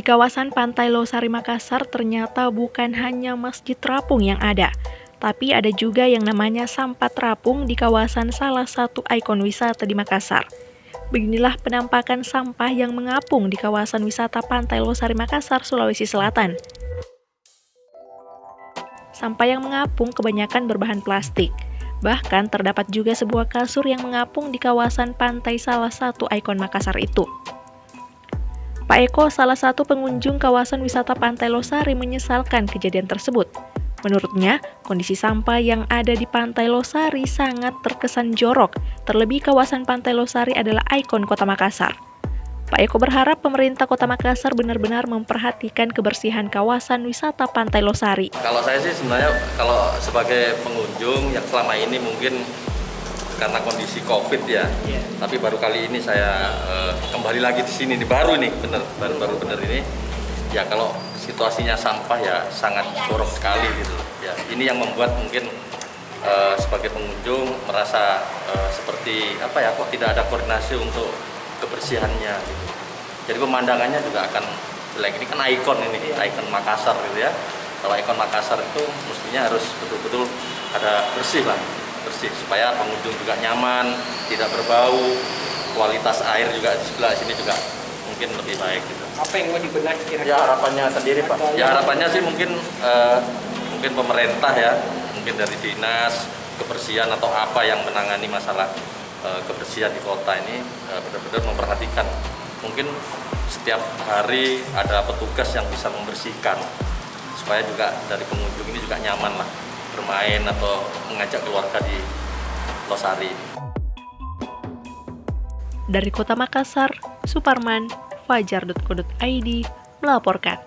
kawasan Pantai Losari Makassar ternyata bukan hanya Masjid Terapung yang ada, tapi ada juga yang namanya Sampah Terapung di kawasan salah satu ikon wisata di Makassar. Beginilah penampakan sampah yang mengapung di kawasan wisata Pantai Losari Makassar, Sulawesi Selatan. Sampah yang mengapung kebanyakan berbahan plastik. Bahkan terdapat juga sebuah kasur yang mengapung di kawasan pantai salah satu ikon Makassar itu. Pak Eko, salah satu pengunjung kawasan wisata Pantai Losari, menyesalkan kejadian tersebut. Menurutnya, kondisi sampah yang ada di Pantai Losari sangat terkesan jorok, terlebih kawasan Pantai Losari adalah ikon kota Makassar. Pak Eko berharap pemerintah kota Makassar benar-benar memperhatikan kebersihan kawasan wisata Pantai Losari. Kalau saya sih sebenarnya kalau sebagai pengunjung yang selama ini mungkin karena kondisi COVID ya, tapi baru kali ini saya kembali lagi di sini, baru bener ini. Ya kalau situasinya sampah ya sangat jorok sekali gitu. Ya ini yang membuat mungkin sebagai pengunjung merasa seperti apa ya, kok tidak ada koordinasi untuk kebersihannya gitu. Jadi pemandangannya juga akan jelek. Ini kan ikon Makassar gitu ya. Kalau ikon Makassar itu mestinya harus betul-betul ada bersih supaya pengunjung juga nyaman, tidak berbau, kualitas air juga di sebelah sini juga mungkin lebih baik gitu. Apa yang mau dibenahi kira-kira? Ya harapannya sendiri Pak. Ya harapannya sih mungkin pemerintah ya, mungkin dari dinas kebersihan atau apa yang menangani masalah kebersihan di kota ini benar-benar memperhatikan. Mungkin setiap hari ada petugas yang bisa membersihkan supaya juga dari pengunjung ini juga nyaman lah bermain atau mengajak keluarga di Losari. Dari Kota Makassar, Suparman, Fajar.co.id melaporkan.